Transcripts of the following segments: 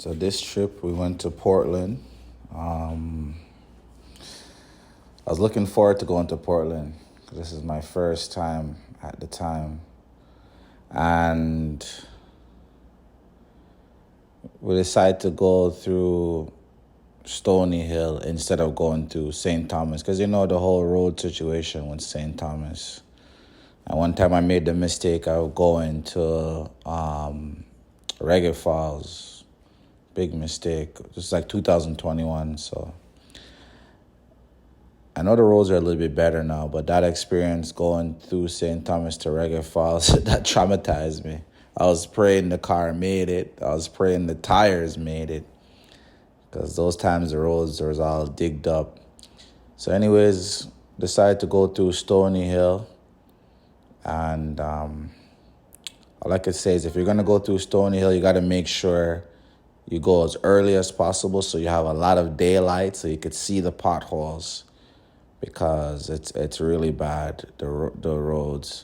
So this trip we went to Portland. I was looking forward to going to Portland 'cause this is my first time at the time, and we decided to go through Stony Hill instead of going to St. Thomas because you know the whole road situation with St. Thomas. And one time I made the mistake of going to Reggae Falls. Big mistake. It's like 2021, so I know the roads are a little bit better now, but that experience going through St. Thomas to Reggae Falls, that traumatized me. I was praying the car made it. I was praying the tires made it. Because those times the roads was all digged up. So anyways, decided to go through Stony Hill. And all I could say is if you're going to go through Stony Hill, you got to make sure you go as early as possible so you have a lot of daylight so you could see the potholes. Because it's really bad, the roads.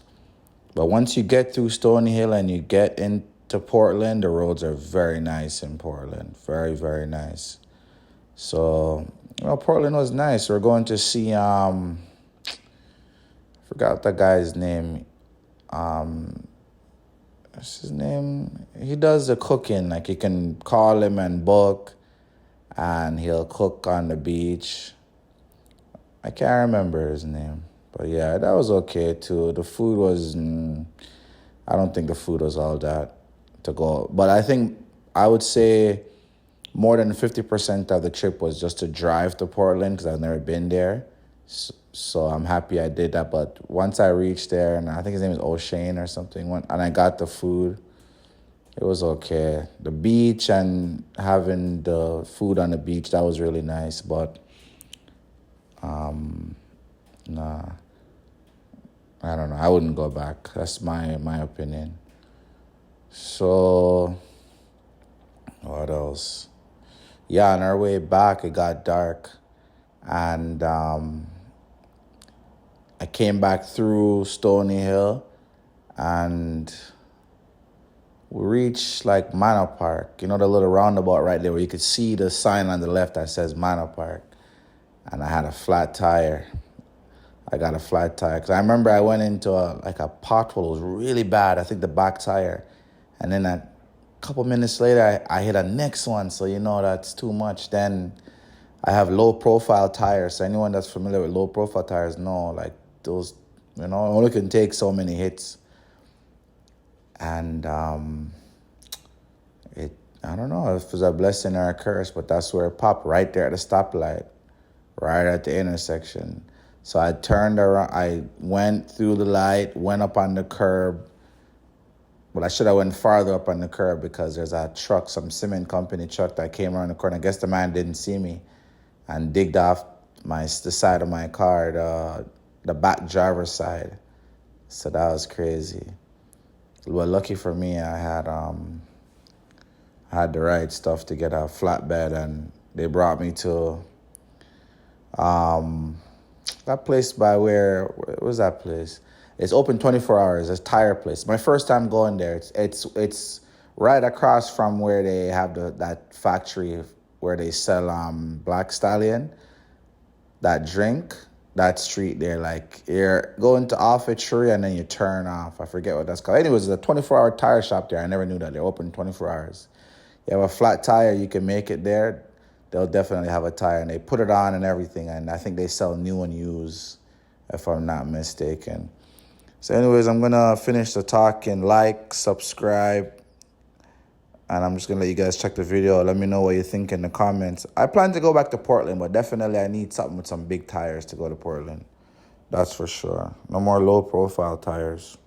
But once you get through Stony Hill and you get into Portland, the roads are very nice in Portland. Very, very nice. So, Portland was nice. We're going to see, I forgot the guy's name. What's his name? He does the cooking. Like, you can call him and book, and he'll cook on the beach. I can't remember his name. But yeah, that was okay too. The food was, I don't think the food was all that to go. But I would say more than 50% of the trip was just to drive to Portland because I've never been there. So I'm happy I did that. But once I reached there, and I think his name is O'Shane or something, and I got the food, it was okay. The beach and having the food on the beach, that was really nice. But, nah. I don't know. I wouldn't go back. That's my opinion. So, what else? Yeah, on our way back, it got dark. And I came back through Stony Hill. And we reached, like, Manor Park. You know, the little roundabout right there where you could see the sign on the left that says Manor Park. And I had a flat tire. I got a flat tire. Because I remember I went into a pothole. It was really bad. I think the back tire. And then a couple minutes later, I hit a next one. So, that's too much. Then I have low-profile tires. So anyone that's familiar with low-profile tires know, like, those, only can take so many hits. And I don't know if it was a blessing or a curse, but that's where it popped, right there at the stoplight, right at the intersection. So I turned around, I went through the light, went up on the curb. Well, I should have went farther up on the curb because there's a truck, some cement company truck that came around the corner. I guess the man didn't see me and digged off the side of my car, the back driver's side. So that was crazy. Well, lucky for me, I had the right stuff to get a flatbed, and they brought me to that place by where was that place? It's open 24 hours. It's a tire place. My first time going there. It's right across from where they have that factory where they sell Black Stallion, that drink, that street there. Like, you're going to Offertory and then you turn off. I forget what that's called. Anyways, it's a 24-hour tire shop there. I never knew that. They're open 24 hours. You have a flat tire, you can make it there. They'll definitely have a tire, and they put it on and everything, and I think they sell new and used, if I'm not mistaken. So anyways, I'm going to finish the talk and like, subscribe, and I'm just going to let you guys check the video. Let me know what you think in the comments. I plan to go back to Portland, but definitely I need something with some big tires to go to Portland. That's for sure. No more low-profile tires.